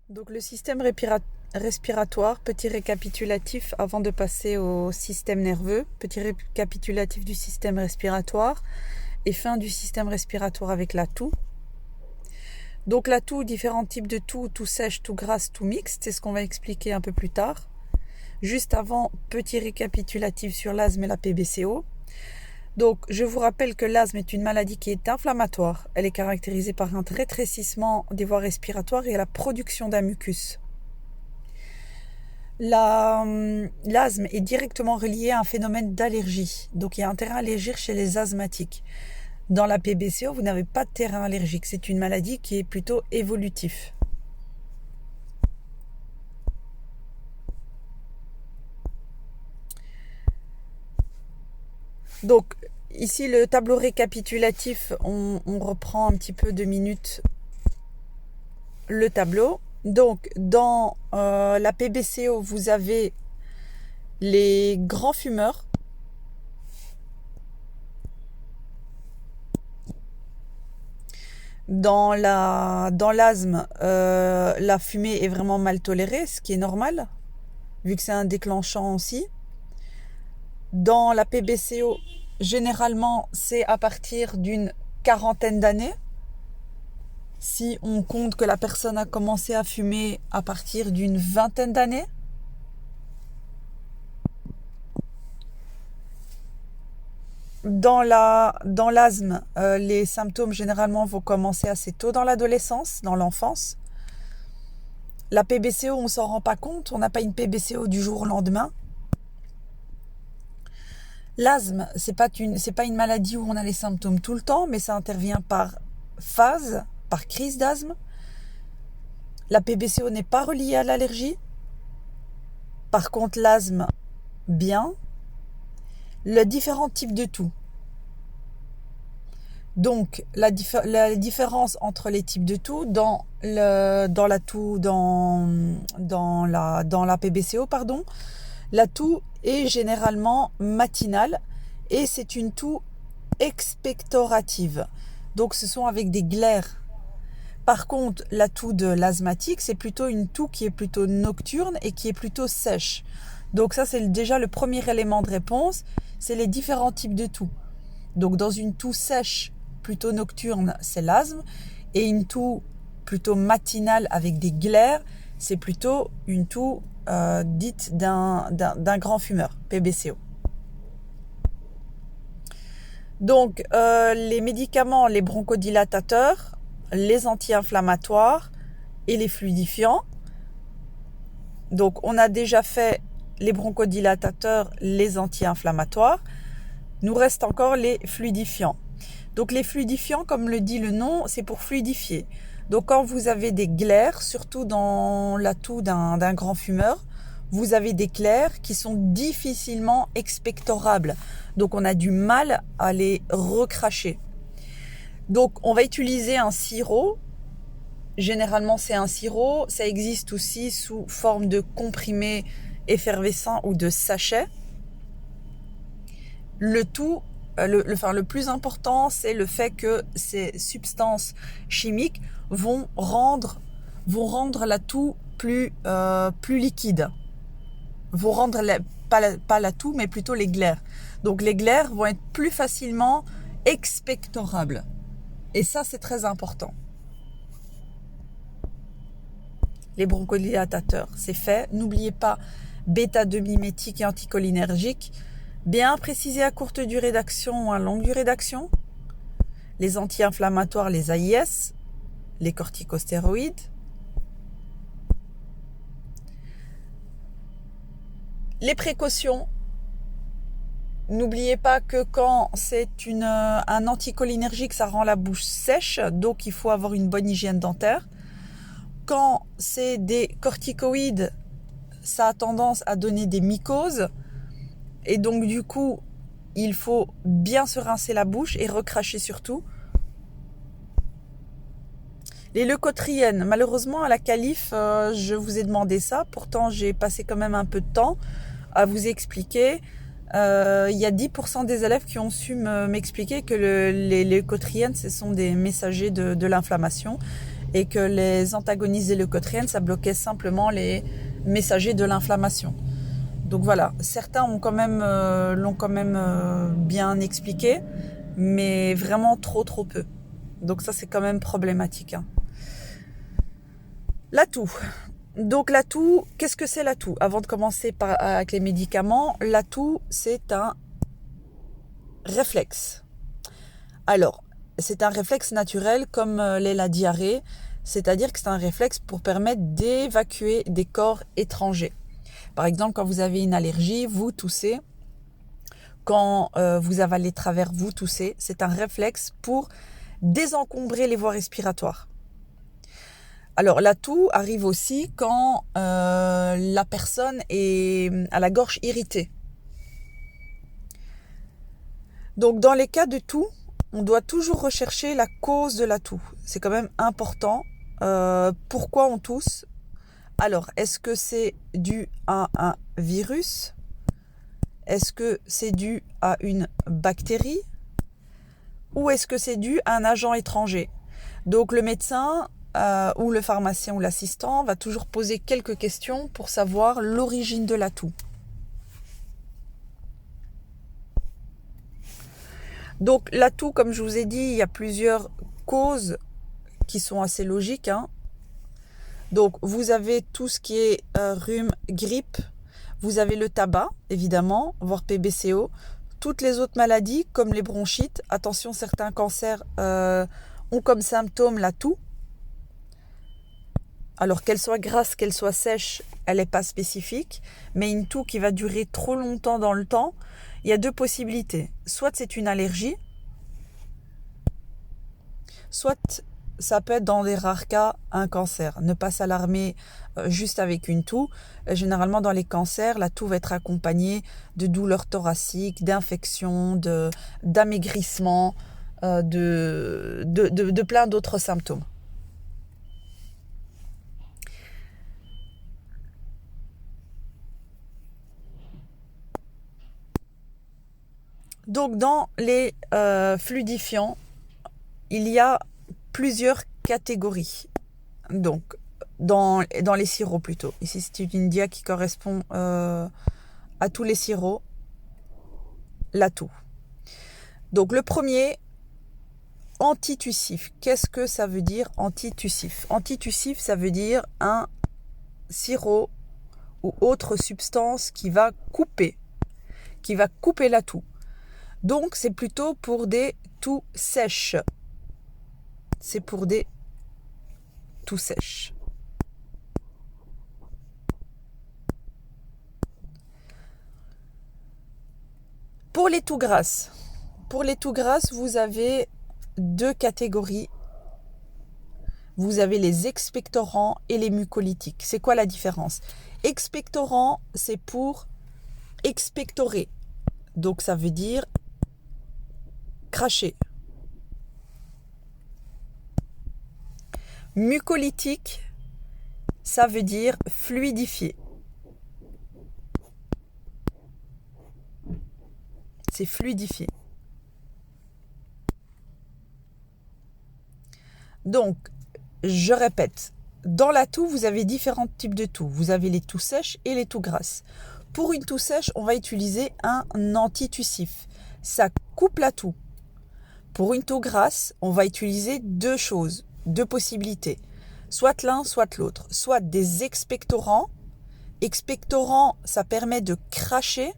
Donc le système respiratoire, petit récapitulatif avant de passer au système nerveux, petit récapitulatif du système respiratoire et fin du système respiratoire avec la toux. Donc la toux, différents types de toux sèche, toux grasse, toux mixte, c'est ce qu'on va expliquer un peu plus tard. Juste avant, petit récapitulatif sur l'asthme et la PBCO. Donc, je vous rappelle que l'asthme est une maladie qui est inflammatoire. Elle est caractérisée par un rétrécissement des voies respiratoires et la production d'un mucus. L'asthme est directement relié à un phénomène d'allergie. Donc, il y a un terrain allergique chez les asthmatiques. Dans la PBCO, vous n'avez pas de terrain allergique. C'est une maladie qui est plutôt évolutive. Donc, ici, le tableau récapitulatif, on reprend un petit peu 2 minutes le tableau. Donc, dans la PBCO, vous avez les grands fumeurs. Dans l'asthme, la fumée est vraiment mal tolérée, ce qui est normal, vu que c'est un déclenchant aussi. Dans la PBCO, généralement, c'est à partir d'une quarantaine d'années. Si on compte que la personne a commencé à fumer à partir d'une vingtaine d'années. Dans l'asthme, les symptômes généralement vont commencer assez tôt dans l'adolescence, dans l'enfance. La PBCO, on ne s'en rend pas compte, on n'a pas une PBCO du jour au lendemain. L'asthme, c'est pas une maladie où on a les symptômes tout le temps, mais ça intervient par phase, par crise d'asthme. La PBCO n'est pas reliée à l'allergie. Par contre, l'asthme, bien. Les différents types de toux. Donc, la différence entre les types de toux dans la PBCO, pardon, la toux est généralement matinale et c'est une toux expectorative. Donc, ce sont avec des glaires. Par contre, la toux de l'asthmatique, c'est plutôt une toux qui est plutôt nocturne et qui est plutôt sèche. Donc ça, c'est déjà le premier élément de réponse, c'est les différents types de toux. Donc dans une toux sèche, plutôt nocturne, c'est l'asthme, et une toux plutôt matinale avec des glaires, c'est plutôt une toux dite d'un grand fumeur, PBCO. Donc les médicaments, les bronchodilatateurs, les anti-inflammatoires et les fluidifiants. Donc on a déjà fait les bronchodilatateurs, les anti-inflammatoires. Nous reste encore les fluidifiants. Donc les fluidifiants, comme le dit le nom, c'est pour fluidifier. Donc quand vous avez des glaires, surtout dans la toux d'un grand fumeur, vous avez des glaires qui sont difficilement expectorables. Donc on a du mal à les recracher. Donc on va utiliser un sirop. Généralement c'est un sirop. Ça existe aussi sous forme de comprimé effervescent ou de sachet. Le plus important, c'est le fait que ces substances chimiques vont rendre la toux plus liquide. Vont rendre pas la toux, mais plutôt les glaires. Donc les glaires vont être plus facilement expectorables. Et ça, c'est très important. Les bronchodilatateurs, c'est fait. N'oubliez pas bêta-2 mimétique et anticholinergique. Bien précisé à courte durée d'action ou à longue durée d'action. Les anti-inflammatoires, les AIS, les corticostéroïdes. Les précautions. N'oubliez pas que quand c'est un anticholinergique, ça rend la bouche sèche, donc il faut avoir une bonne hygiène dentaire. Quand c'est des corticoïdes, ça a tendance à donner des mycoses. Et donc du coup, il faut bien se rincer la bouche et recracher surtout. Les leucotriènes, malheureusement à la qualif, je vous ai demandé ça. Pourtant, j'ai passé quand même un peu de temps à vous expliquer. Il y a 10% des élèves qui ont su m'expliquer que les leucotriènes, ce sont des messagers de l'inflammation. et que les antagonistes des leucotriènes, ça bloquait simplement les messagers de l'inflammation. Donc voilà, certains l'ont quand même bien expliqué, mais vraiment trop peu. Donc ça c'est quand même problématique. Hein. L'atout. Donc l'atout, qu'est-ce que c'est l'atout? Avant de commencer avec les médicaments, l'atout c'est un réflexe. Alors, c'est un réflexe naturel comme l'est la diarrhée, c'est-à-dire que c'est un réflexe pour permettre d'évacuer des corps étrangers. Par exemple, quand vous avez une allergie, vous toussez. Quand vous avalez de travers, vous toussez. C'est un réflexe pour désencombrer les voies respiratoires. Alors, la toux arrive aussi quand la personne a la gorge irritée. Donc, dans les cas de toux, on doit toujours rechercher la cause de la toux. C'est quand même important. Pourquoi on tousse? Alors, est-ce que c'est dû à un virus? Est-ce que c'est dû à une bactérie? Ou est-ce que c'est dû à un agent étranger? Donc, le médecin ou le pharmacien ou l'assistant va toujours poser quelques questions pour savoir l'origine de la toux. Donc, la toux, comme je vous ai dit, il y a plusieurs causes qui sont assez logiques. Hein. Donc, vous avez tout ce qui est rhume, grippe. Vous avez le tabac, évidemment, voire PBCO. Toutes les autres maladies, comme les bronchites. Attention, certains cancers ont comme symptôme la toux. Alors, qu'elle soit grasse, qu'elle soit sèche, elle n'est pas spécifique. Mais une toux qui va durer trop longtemps dans le temps, il y a deux possibilités. Soit c'est une allergie, soit ça peut être dans des rares cas un cancer. Ne pas s'alarmer juste avec une toux. Généralement dans les cancers, la toux va être accompagnée de douleurs thoraciques, d'infections, d'amaigrissement, de plein d'autres symptômes. Donc dans les fluidifiants, il y a plusieurs catégories. Donc, dans les sirops plutôt. Ici, c'est une dia qui correspond à tous les sirops, la toux. Donc, le premier, antitussif. Qu'est-ce que ça veut dire antitussif? Antitussif, ça veut dire un sirop ou autre substance qui va couper la toux. Donc, c'est plutôt pour des toux sèches. C'est pour des toux sèches. Pour les toux grasses, vous avez deux catégories. Vous avez les expectorants et les mucolytiques. C'est quoi la différence? Expectorant, c'est pour expectorer. Donc ça veut dire cracher. Mucolytique, ça veut dire fluidifier. C'est fluidifier. Donc, je répète, dans la toux, vous avez différents types de toux. Vous avez les toux sèches et les toux grasses. Pour une toux sèche, on va utiliser un antitussif. Ça coupe la toux. Pour une toux grasse, on va utiliser deux choses, deux possibilités. Soit l'un, soit l'autre. Soit des expectorants. Expectorants, ça permet de cracher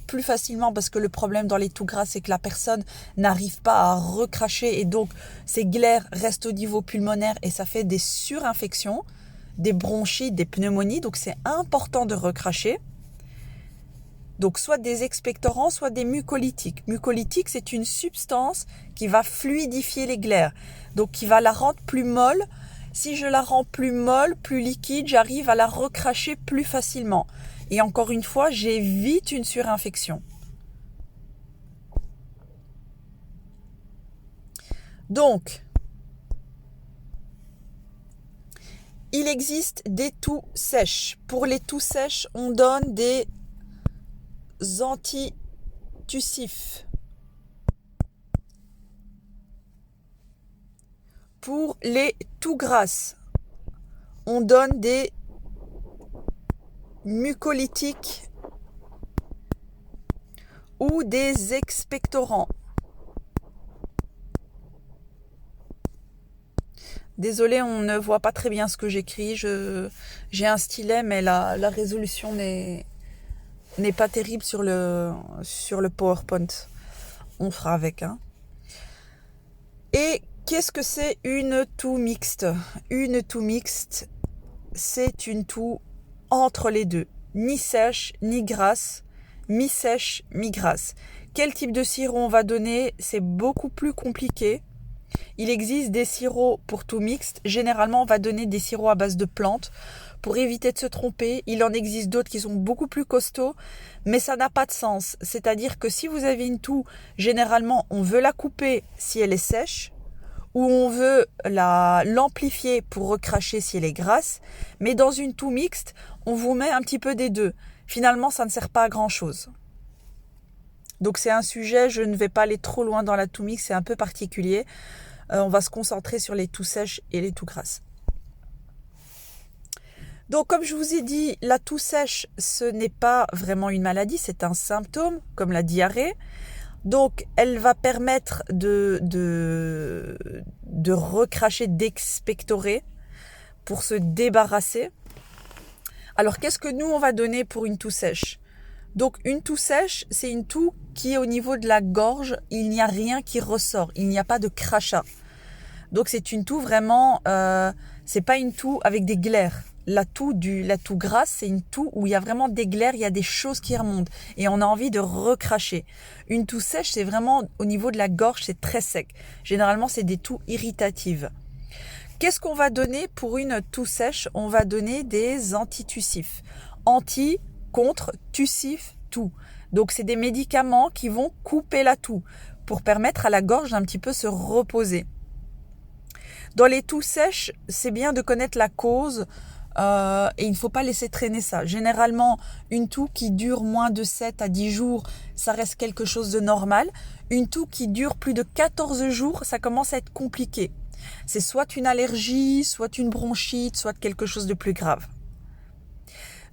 plus facilement parce que le problème dans les toux grasses, c'est que la personne n'arrive pas à recracher et donc ces glaires restent au niveau pulmonaire et ça fait des surinfections, des bronchites, des pneumonies. Donc c'est important de recracher. Donc soit des expectorants, soit des mucolytiques. Mucolytique, c'est une substance qui va fluidifier les glaires, donc qui va la rendre plus molle. Si je la rends plus molle, plus liquide, j'arrive à la recracher plus facilement. Et encore une fois, j'évite une surinfection. Donc, il existe des toux sèches. Pour les toux sèches, on donne des antitussifs. Pour les toux grasses, on donne des mucolytiques ou des expectorants. Désolée, on ne voit pas très bien ce que j'écris. J'ai un stylet, mais la résolution n'est pas terrible sur le PowerPoint. On fera avec. Hein. Et qu'est-ce que c'est une toux mixte? Une toux mixte, c'est une toux entre les deux. Ni sèche, ni grasse. Mi-sèche, mi-grasse. Quel type de sirop on va donner? C'est beaucoup plus compliqué. Il existe des sirops pour tout mixte. Généralement, on va donner des sirops à base de plantes pour éviter de se tromper. Il en existe d'autres qui sont beaucoup plus costauds, mais ça n'a pas de sens. C'est-à-dire que si vous avez une toux, généralement, on veut la couper si elle est sèche ou on veut l'amplifier pour recracher si elle est grasse. Mais dans une toux mixte, on vous met un petit peu des deux. Finalement, ça ne sert pas à grand-chose. Donc c'est un sujet, je ne vais pas aller trop loin dans la toux mixte, c'est un peu particulier. On va se concentrer sur les toux sèches et les toux grasses. Donc comme je vous ai dit, la toux sèche, ce n'est pas vraiment une maladie, c'est un symptôme, comme la diarrhée. Donc elle va permettre de recracher, d'expectorer pour se débarrasser. Alors qu'est-ce que nous on va donner pour une toux sèche? Donc une toux sèche, c'est une toux qui est au niveau de la gorge, il n'y a rien qui ressort, il n'y a pas de crachat. Donc c'est une toux vraiment, c'est pas une toux avec des glaires. La toux grasse, c'est une toux où il y a vraiment des glaires, il y a des choses qui remontent et on a envie de recracher. Une toux sèche, c'est vraiment au niveau de la gorge, c'est très sec. Généralement, c'est des toux irritatives. Qu'est-ce qu'on va donner pour une toux sèche? On va donner des antitussifs. Anti contre tussif toux. Donc c'est des médicaments qui vont couper la toux pour permettre à la gorge d'un petit peu se reposer. Dans les toux sèches, c'est bien de connaître la cause et il ne faut pas laisser traîner ça. Généralement, une toux qui dure moins de 7 à 10 jours, ça reste quelque chose de normal. Une toux qui dure plus de 14 jours, ça commence à être compliqué. C'est soit une allergie, soit une bronchite, soit quelque chose de plus grave.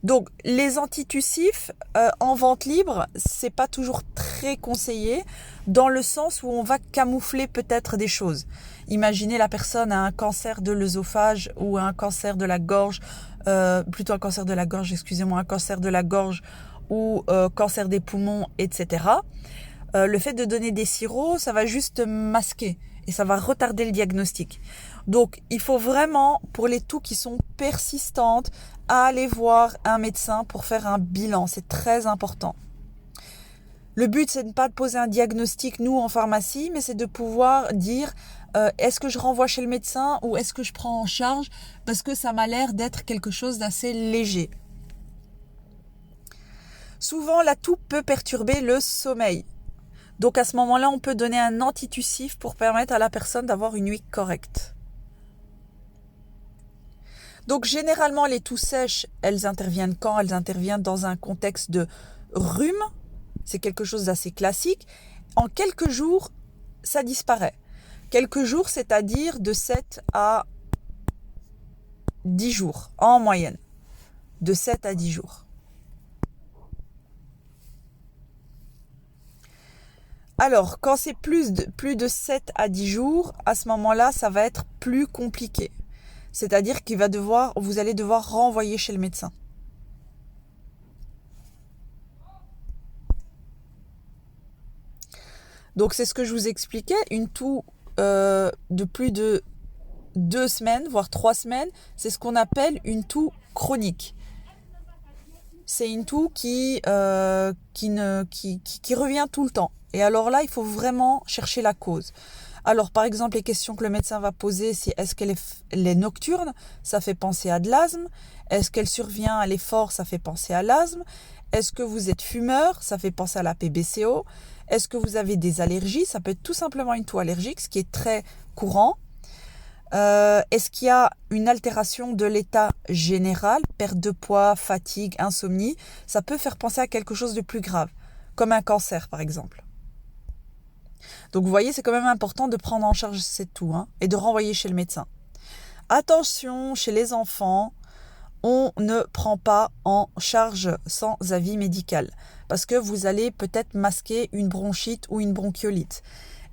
Donc les antitussifs en vente libre, c'est pas toujours très conseillé dans le sens où on va camoufler peut-être des choses. Imaginez la personne a un cancer de l'œsophage ou un cancer de la gorge, un cancer de la gorge ou cancer des poumons, etc. Le fait de donner des sirops, ça va juste masquer et ça va retarder le diagnostic. Donc, il faut vraiment, pour les toux qui sont persistantes, aller voir un médecin pour faire un bilan. C'est très important. Le but, c'est de pas de poser un diagnostic, nous, en pharmacie, mais c'est de pouvoir dire est-ce que je renvoie chez le médecin ou est-ce que je prends en charge parce que ça m'a l'air d'être quelque chose d'assez léger. Souvent, la toux peut perturber le sommeil. Donc, à ce moment-là, on peut donner un antitussif pour permettre à la personne d'avoir une nuit correcte. Donc généralement les toux sèches, elles interviennent quand? Elles interviennent dans un contexte de rhume, c'est quelque chose d'assez classique. En quelques jours, ça disparaît. Quelques jours, c'est-à-dire de 7 à 10 jours en moyenne. De 7 à 10 jours. Alors, quand c'est plus de 7 à 10 jours, à ce moment-là, ça va être plus compliqué. C'est-à-dire vous allez devoir renvoyer chez le médecin. Donc c'est ce que je vous expliquais, une toux de plus de 2 semaines, voire 3 semaines, c'est ce qu'on appelle une toux chronique. C'est une toux qui revient tout le temps. Et alors là, il faut vraiment chercher la cause. Alors, par exemple, les questions que le médecin va poser, c'est est-ce qu'elle est nocturne? Ça fait penser à de l'asthme. Est-ce qu'elle survient à l'effort? Ça fait penser à l'asthme. Est-ce que vous êtes fumeur? Ça fait penser à la PBCO. Est-ce que vous avez des allergies? Ça peut être tout simplement une toux allergique, ce qui est très courant. Est-ce qu'il y a une altération de l'état général? Perte de poids, fatigue, insomnie? Ça peut faire penser à quelque chose de plus grave, comme un cancer, par exemple. Donc vous voyez, c'est quand même important de prendre en charge ces toux hein, et de renvoyer chez le médecin. Attention, chez les enfants, on ne prend pas en charge sans avis médical parce que vous allez peut-être masquer une bronchite ou une bronchiolite.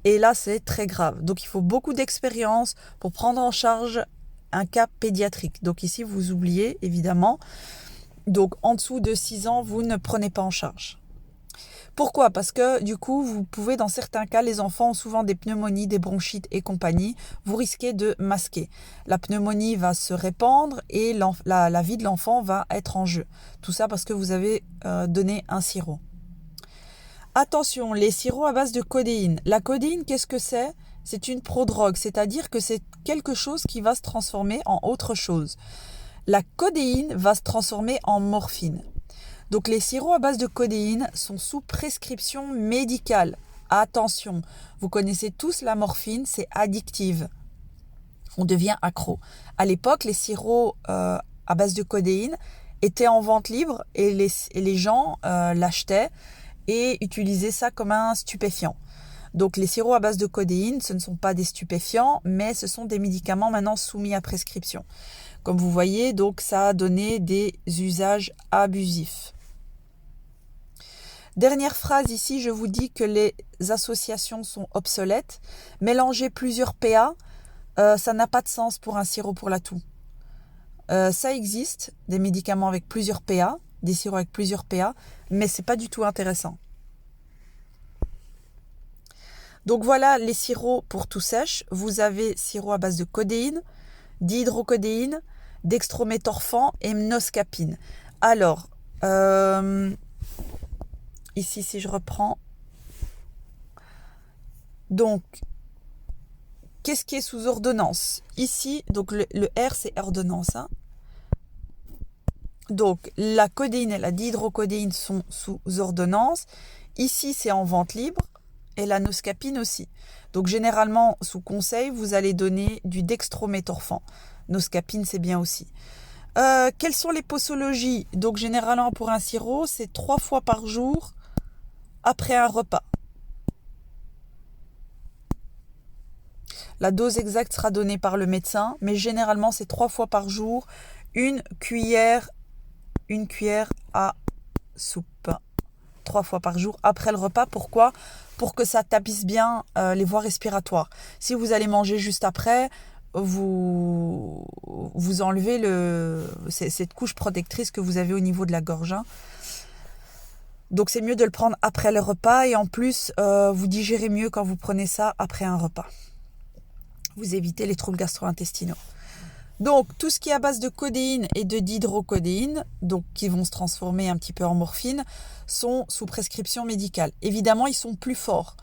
Et là, c'est très grave. Donc, il faut beaucoup d'expérience pour prendre en charge un cas pédiatrique. Donc ici, vous oubliez, évidemment. Donc, en dessous de 6 ans, vous ne prenez pas en charge. Pourquoi? Parce que du coup, vous pouvez, dans certains cas, les enfants ont souvent des pneumonies, des bronchites et compagnie. Vous risquez de masquer. La pneumonie va se répandre et la vie de l'enfant va être en jeu. Tout ça parce que vous avez donné un sirop. Attention, les sirops à base de codéine. La codéine, qu'est-ce que c'est? C'est une prodrogue, c'est-à-dire que c'est quelque chose qui va se transformer en autre chose. La codéine va se transformer en morphine. Donc les sirops à base de codéine sont sous prescription médicale. Attention, vous connaissez tous la morphine, c'est addictive. On devient accro. À l'époque, les sirops à base de codéine étaient en vente libre et les gens l'achetaient et utilisaient ça comme un stupéfiant. Donc les sirops à base de codéine, ce ne sont pas des stupéfiants, mais ce sont des médicaments maintenant soumis à prescription. Comme vous voyez, donc ça a donné des usages abusifs. Dernière phrase ici, je vous dis que les associations sont obsolètes. Mélanger plusieurs PA, ça n'a pas de sens pour un sirop pour la toux. Ça existe, des médicaments avec plusieurs PA, des sirops avec plusieurs PA, mais c'est pas du tout intéressant. Donc voilà les sirops pour toux sèche. Vous avez sirop à base de codéine, d'hydrocodéine, dextrométhorphan et noscapine. Alors, ici, si je reprends, donc, qu'est-ce qui est sous ordonnance? Ici, donc le R, c'est ordonnance. Hein. Donc, la codéine et la dihydrocodéine sont sous ordonnance. Ici, c'est en vente libre et la noscapine aussi. Donc, généralement, sous conseil, vous allez donner du dextrométhorphan. Noscapine, c'est bien aussi. Quelles sont les posologies? Donc, généralement, pour un sirop, c'est 3 fois par jour après un repas. La dose exacte sera donnée par le médecin, mais généralement, c'est 3 fois par jour, une cuillère à soupe. 3 fois par jour après le repas. Pourquoi? Pour que ça tapisse bien les voies respiratoires. Si vous allez manger juste après, vous enlevez cette couche protectrice que vous avez au niveau de la gorge. Hein. Donc c'est mieux de le prendre après le repas et en plus, vous digérez mieux quand vous prenez ça après un repas. Vous évitez les troubles gastro-intestinaux. Donc, tout ce qui est à base de codéine et de dihydrocodéine, donc qui vont se transformer un petit peu en morphine, sont sous prescription médicale. Évidemment, ils sont plus forts.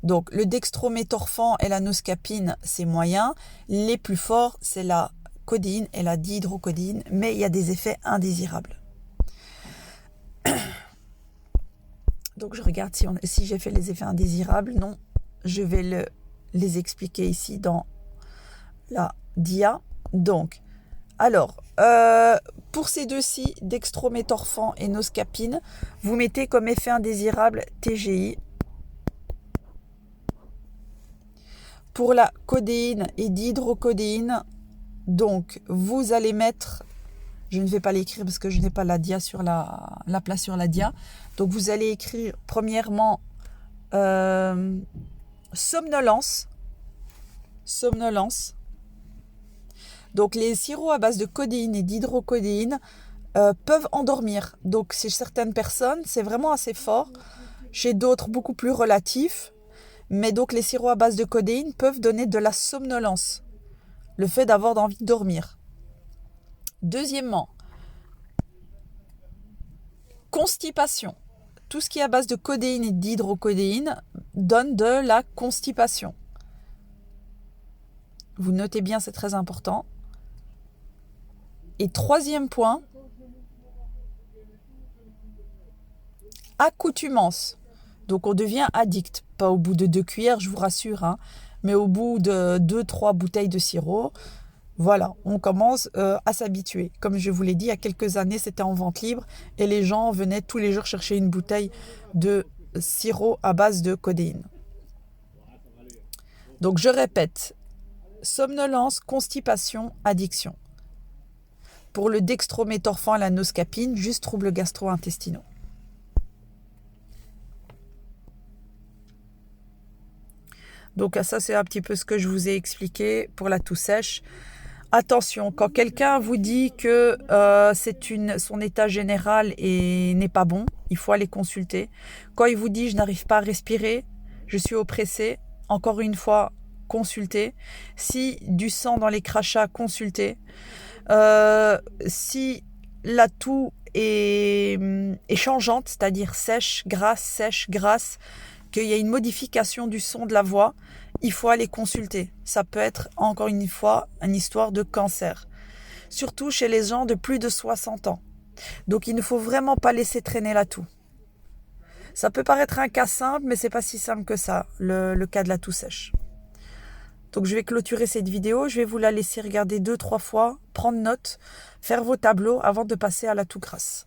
Donc, le dextrométhorphan et la noscapine, c'est moyen. Les plus forts, c'est la codéine et la dihydrocodéine, mais il y a des effets indésirables. Donc, je regarde si j'ai fait les effets indésirables. Non, je vais les expliquer ici dans la dia. Donc, alors, pour ces deux-ci, dextrométhorphan et noscapine, vous mettez comme effet indésirable TGI. Pour la codéine et dihydrocodéine, donc, vous allez mettre, je ne vais pas l'écrire parce que je n'ai pas la dia sur la place sur la dia. Donc, vous allez écrire premièrement somnolence. Donc, les sirops à base de codéine et dihydrocodéine peuvent endormir. Donc, chez certaines personnes, c'est vraiment assez fort. Chez d'autres, beaucoup plus relatif. Mais donc, les sirops à base de codéine peuvent donner de la somnolence. Le fait d'avoir envie de dormir. Deuxièmement, constipation. Tout ce qui est à base de codéine et dihydrocodéine donne de la constipation. Vous notez bien, c'est très important. Et troisième point, accoutumance. Donc on devient addict. Pas au bout de 2 cuillères, je vous rassure, hein, mais au bout de 2-3 bouteilles de sirop, voilà, on commence à s'habituer. Comme je vous l'ai dit, il y a quelques années, c'était en vente libre et les gens venaient tous les jours chercher une bouteille de sirop à base de codéine. Donc je répète, somnolence, constipation, addiction. Pour le dextrométhorphan et la noscapine, juste troubles gastro-intestinaux. Donc ça, c'est un petit peu ce que je vous ai expliqué pour la toux sèche. Attention, quand quelqu'un vous dit que son état général n'est pas bon, il faut aller consulter. Quand il vous dit « je n'arrive pas à respirer, je suis oppressé », encore une fois, consultez. Si du sang dans les crachats, consultez. Si la toux est changeante, c'est-à-dire sèche, grasse, qu'il y a une modification du son de la voix, il faut aller consulter. Ça peut être, encore une fois, une histoire de cancer. Surtout chez les gens de plus de 60 ans. Donc, il ne faut vraiment pas laisser traîner la toux. Ça peut paraître un cas simple, mais c'est pas si simple que ça, le cas de la toux sèche. Donc, je vais clôturer cette vidéo. Je vais vous la laisser regarder 2-3 fois, prendre note, faire vos tableaux avant de passer à la toux grasse.